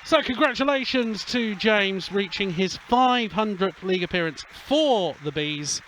So congratulations to James reaching his 500th league appearance for the Bees.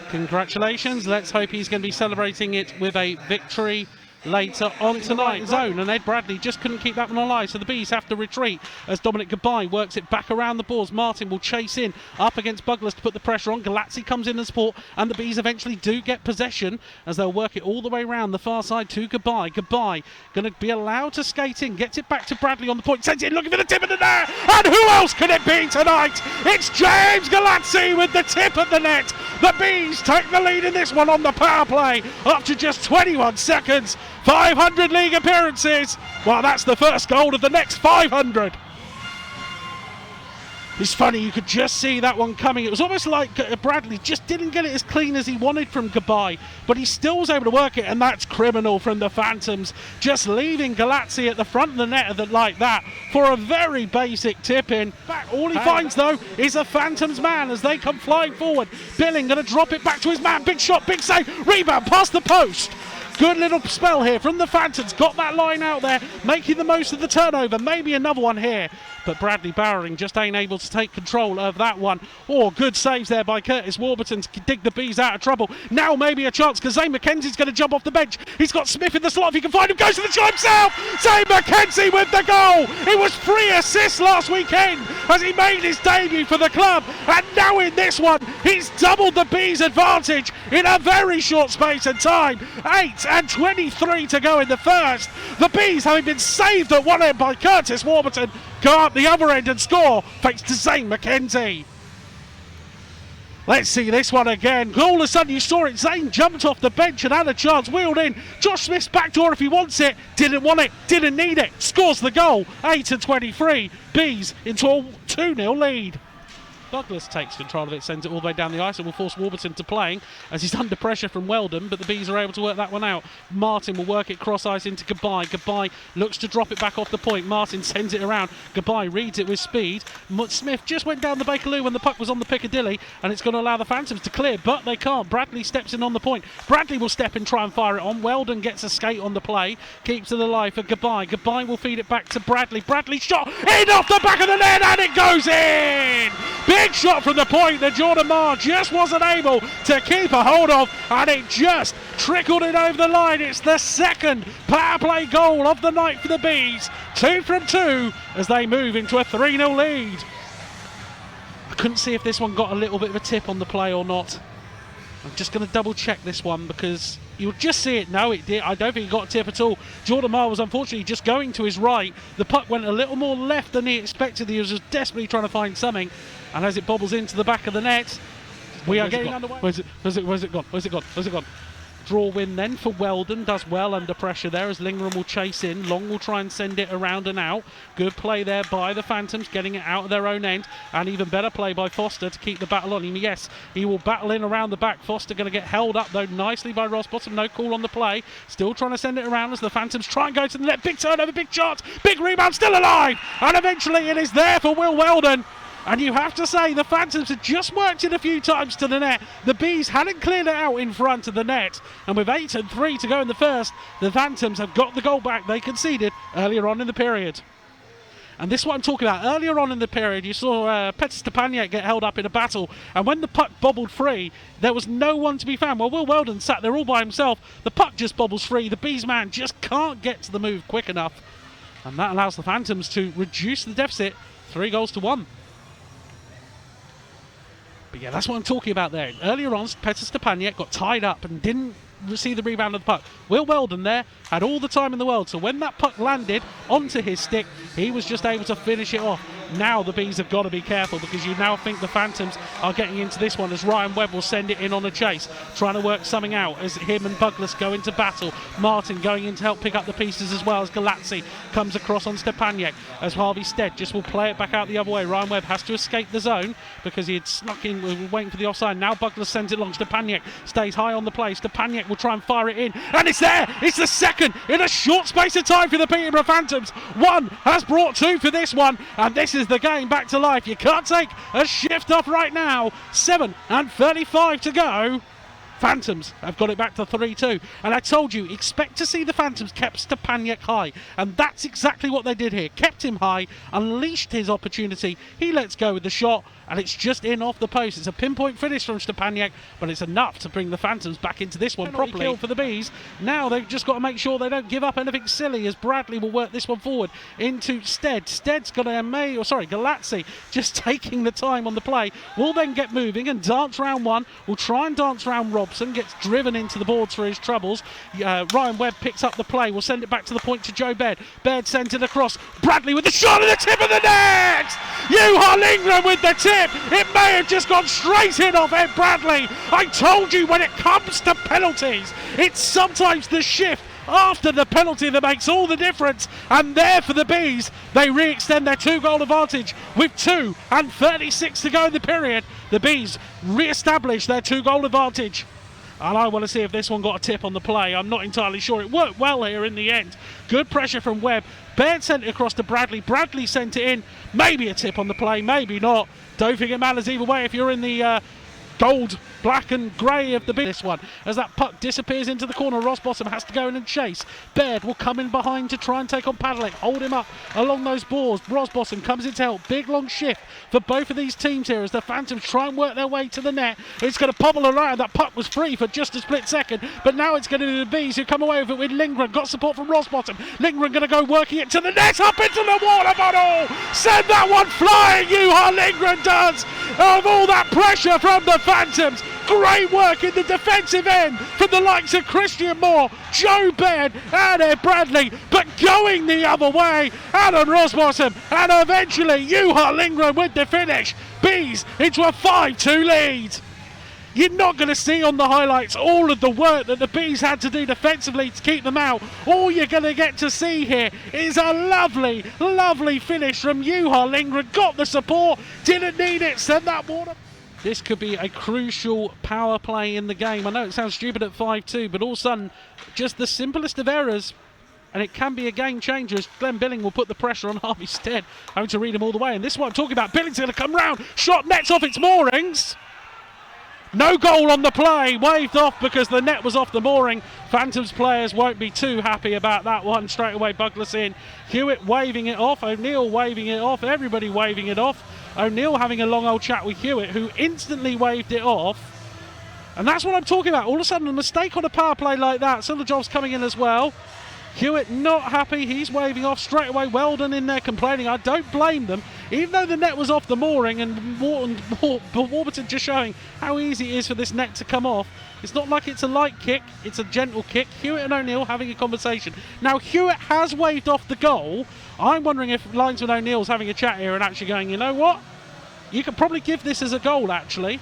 Congratulations. Let's hope he's going to be celebrating it with a victory later on tonight's zone. And Ed Bradley just couldn't keep that one alive, so the Bees have to retreat as Dominic Goodbye works it back around the boards. Martin will chase in up against Buglas to put the pressure on. Galazzi comes in as support, and the Bees eventually do get possession as they'll work it all the way around the far side to Goodbye. Goodbye going to be allowed to skate in, gets it back to Bradley on the point, sends it in, looking for the tip of the net, and who else can it be tonight? It's James Galazzi with the tip of the net. The Bees take the lead in this one on the power play up to just 21 seconds. 500 league appearances. Well, that's the first goal of the next 500. It's funny, you could just see that one coming. It was almost like Bradley just didn't get it as clean as he wanted from Goodbye, but he still was able to work it, and that's criminal from the Phantoms. Just leaving Galazzi at the front of the net like that for a very basic tip-in. All he finds, though, is a Phantoms man as they come flying forward. Billing going to drop it back to his man. Big shot, big save, rebound past the post. Good little spell here from the Phantoms. Got that line out there, making the most of the turnover. Maybe another one here. But Bradley Bowering just ain't able to take control of that one. Oh, good saves there by Curtis Warburton to dig the Bees out of trouble. Now maybe a chance because Zane McKenzie's going to jump off the bench. He's got Smith in the slot. If he can find him, goes to the shot himself. Zane McKenzie with the goal. It was 3 assists last weekend as he made his debut for the club. And now in this one, he's doubled the Bees' advantage in a very short space of time. 8:23 to go in the first. The Bees, having been saved at one end by Curtis Warburton, go up the other end and score thanks to Zane McKenzie. Let's see this one again. All of a sudden you saw it. Zane jumped off the bench and had a chance, wheeled in. Josh Smith's backdoor if he wants it. Didn't want it, didn't need it. Scores the goal. 8:23. Bees into a 2-0 lead. Douglas takes control of it, sends it all the way down the ice and will force Warburton to playing as he's under pressure from Weldon, but the Bees are able to work that one out. Martin will work it cross ice into Goodbye. Goodbye looks to drop it back off the point. Martin sends it around. Goodbye reads it with speed. Smith just went down the Bakerloo when the puck was on the Piccadilly, and it's going to allow the Phantoms to clear, but they can't. Bradley steps in on the point. Bradley will step and try and fire it on. Weldon gets a skate on the play, keeps it alive for Goodbye. Goodbye will feed it back to Bradley. Bradley shot in off the back of the net, and it goes in! Big shot from the point that Jordan Marr just wasn't able to keep a hold of, and it just trickled it over the line. It's the second power play goal of the night for the Bees. 2 from 2 as they move into a 3-0 lead. I couldn't see if this one got a little bit of a tip on the play or not. I'm just going to double check this one because you'll just see it. No, it did. I don't think he got a tip at all. Jordan Marr was unfortunately just going to his right. The puck went a little more left than he expected. He was just desperately trying to find something. And as it bobbles into the back of the net, we are getting underway. Where's it gone? Draw win then for Weldon. Does well under pressure there as Lingram will chase in. Long will try and send it around and out. Good play there by the Phantoms, getting it out of their own end. And even better play by Foster to keep the battle on him. Yes, he will battle in around the back. Foster going to get held up though nicely by Ross Bottom. No call on the play. Still trying to send it around as the Phantoms try and go to the net. Big turnover, big chance, big rebound, still alive. And eventually it is there for Will Weldon. And you have to say, the Phantoms had just worked it a few times to the net. The Bees hadn't cleared it out in front of the net. And with 8:03 to go in the first, the Phantoms have got the goal back they conceded earlier on in the period. And this is what I'm talking about. Earlier on in the period, you saw Petr Stepaniak get held up in a battle. And when the puck bobbled free, there was no one to be found. Well, Will Weldon sat there all by himself. The puck just bobbles free. The Bees man just can't get to the move quick enough. And that allows the Phantoms to reduce the deficit 3-1. But yeah, that's what I'm talking about there. Earlier on, Petr Stepaniak got tied up and didn't receive the rebound of the puck. Will Weldon there had all the time in the world, so when that puck landed onto his stick, he was just able to finish it off. Now the Bees have got to be careful because you now think the Phantoms are getting into this one as Ryan Webb will send it in on a chase, trying to work something out as him and Douglas go into battle. Martin going in to help pick up the pieces as well as Galazzi comes across on Stepaniak as Harvey Stead just will play it back out the other way. Ryan Webb has to escape the zone because he had snuck in, waiting for the offside. Now Douglas sends it long. Stepaniak stays high on the play. Stepaniak will try and fire it in, and it's there. It's the second in a short space of time for the Peterborough Phantoms. One has brought 2 for this one, and this is the game back to life. You can't take a shift off right now. 7:35 to go. Phantoms have got it back to 3-2, and I told you, expect to see the Phantoms kept Stepaniak high, and that's exactly what they did here. Kept him high, unleashed his opportunity, he lets go with the shot, and it's just in off the post. It's a pinpoint finish from Stepaniak, but it's enough to bring the Phantoms back into this one properly. Kill for the Bees. Now they've just got to make sure they don't give up anything silly, as Bradley will work this one forward into Stead. Stead's got Galazzi just taking the time on the play. Will then get moving and dance round one. Will try and dance round Robson, gets driven into the boards for his troubles. Ryan Webb picks up the play. Will send it back to the point to Joe Baird. Baird sends it across. Bradley with the shot at the tip of the net! NIHL England with the tip! It may have just gone straight in off Ed Bradley. I told you, when it comes to penalties, it's sometimes the shift after the penalty that makes all the difference. And there for the Bees, they re-extend their 2-goal advantage with 2:36 to go in the period. The Bees re-establish their 2-goal advantage. And I want to see if this one got a tip on the play. I'm not entirely sure. It worked well here in the end. Good pressure from Webb. Baird sent it across to Bradley. Bradley sent it in. Maybe a tip on the play, maybe not. Don't think it matters either way if you're in the gold, black and grey of the this one. As that puck disappears into the corner, Rosbottom has to go in and chase. Baird will come in behind to try and take on Padalecki, hold him up along those boards. Rosbottom comes in to help. Big long shift for both of these teams here as the Phantoms try and work their way to the net. It's going to bobble around. That puck was free for just a split second, but now it's going to be the Bees who come away with it with Lindgren. Got support from Rosbottom. Lindgren going to go working it to the net, up into the water bottle. Send that one flying, NIHL Lindgren does. Of all that pressure from the Phantoms, great work in the defensive end from the likes of Christian Moore, Joe Baird and Ed Bradley, but going the other way, Alan Rosbottom, and eventually NIHL England with the finish. Bees into a 5-2 lead. You're not going to see on the highlights all of the work that the Bees had to do defensively to keep them out. All you're going to get to see here is a lovely, lovely finish from NIHL England. Got the support, didn't need it, sent that water. This could be a crucial power play in the game. I know it sounds stupid at 5-2, but all of a sudden, just the simplest of errors, and it can be a game changer as Glenn Billing will put the pressure on Harvey Stead, having to read him all the way. And this is what I'm talking about. Billing's going to come round, shot nets off its moorings. No goal on the play, waved off because the net was off the mooring. Phantoms players won't be too happy about that one. Straight away, Buglas in. Hewitt waving it off, O'Neill waving it off, everybody waving it off. O'Neill having a long old chat with Hewitt, who instantly waved it off. And that's what I'm talking about. All of a sudden, a mistake on a power play like that. Silverjob's coming in as well. Hewitt not happy, he's waving off straight away. Weldon in there complaining. I don't blame them. Even though the net was off the mooring, and Warburton just showing how easy it is for this net to come off. It's not like it's a light kick, it's a gentle kick. Hewitt and O'Neill having a conversation. Now Hewitt has waved off the goal. I'm wondering if linesman O'Neill's having a chat here and actually going, you know what? You could probably give this as a goal actually.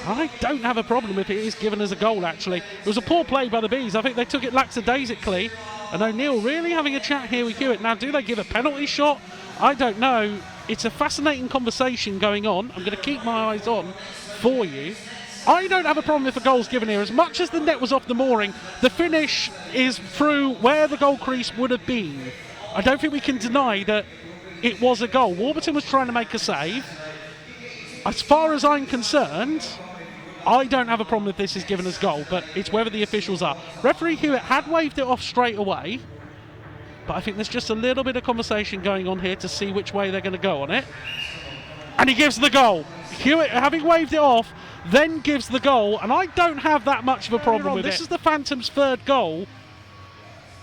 I don't have a problem if it is given as a goal, actually. It was a poor play by the Bees. I think they took it lackadaisically. And O'Neill really having a chat here with Hewitt. Now, do they give a penalty shot? I don't know. It's a fascinating conversation going on. I'm going to keep my eyes on for you. I don't have a problem if a goal's given here. As much as the net was off the mooring, the finish is through where the goal crease would have been. I don't think we can deny that it was a goal. Warburton was trying to make a save. As far as I'm concerned, I don't have a problem if this is given as goal, but it's whether the officials are. Referee Hewitt had waved it off straight away, but I think there's just a little bit of conversation going on here to see which way they're going to go on it. And he gives the goal. Hewitt, having waved it off, then gives the goal, and I don't have that much of a problem with it. This is the Phantoms' third goal.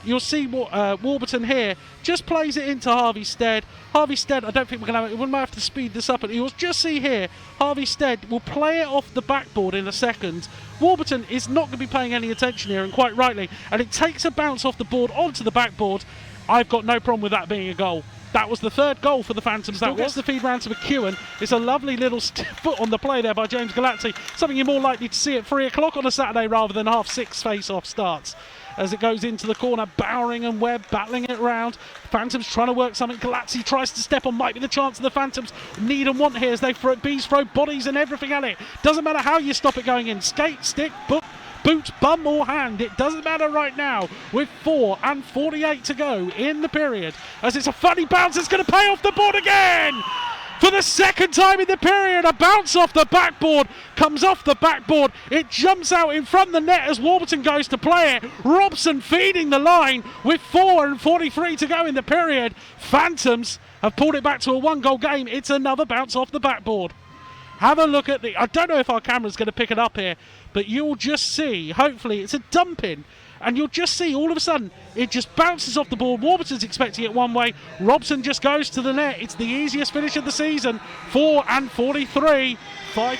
You'll see Warburton here just plays it into Harvey Stead. Harvey Stead, I don't think we're going to we might have to speed this up, but you'll just see here Harvey Stead will play it off the backboard in a second. Warburton is not going to be paying any attention here, and quite rightly, and it takes a bounce off the board onto the backboard. I've got no problem with that being a goal. That was the third goal for the Phantoms. That gets the feed round to McEwen. It's a lovely little foot on the play there by James Galazzi. Something you're more likely to see at 3 o'clock on a Saturday rather than 6:30 face-off starts. As it goes into the corner, Bowering and Webb battling it round. Phantoms trying to work something. Galazzi tries to step on, might be the chance of the Phantoms need and want here as they Bees throw bodies and everything at it. Doesn't matter how you stop it going in. Skate, stick, boot, bum or hand. It doesn't matter right now with 4:48 to go in the period. As it's a funny bounce, it's going to pay off the board again. For the second time in the period, a bounce off the backboard, comes off the backboard, it jumps out in front of the net as Warburton goes to play it. Robson feeding the line with 4:43 to go in the period. Phantoms have pulled it back to a 1-goal game. It's another bounce off the backboard. Have a look at I don't know if our camera's going to pick it up here, but you'll just see, hopefully it's a dumping, and you'll just see all of a sudden it just bounces off the board. Warburton's expecting it one way. Robson just goes to the net. It's the easiest finish of the season. 4:43.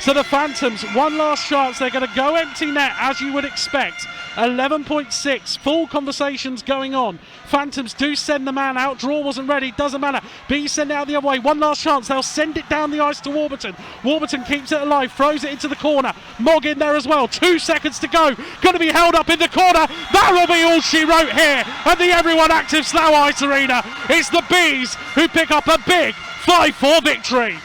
So the Phantoms, one last chance. They're going to go empty net as you would expect. 11.6. Full conversations going on. Phantoms do send the man out. Draw wasn't ready. Doesn't matter. B send it out the other way. One last chance. They'll send it down the ice to Warburton. Warburton keeps it alive. Throws it into the corner. Mogg in there as well. 2 seconds to go. Going to be held up in the corner. That will be all she wrote here at the Everyone Active Slough Ice Arena. It's the Bees who pick up a big 5-4 victory.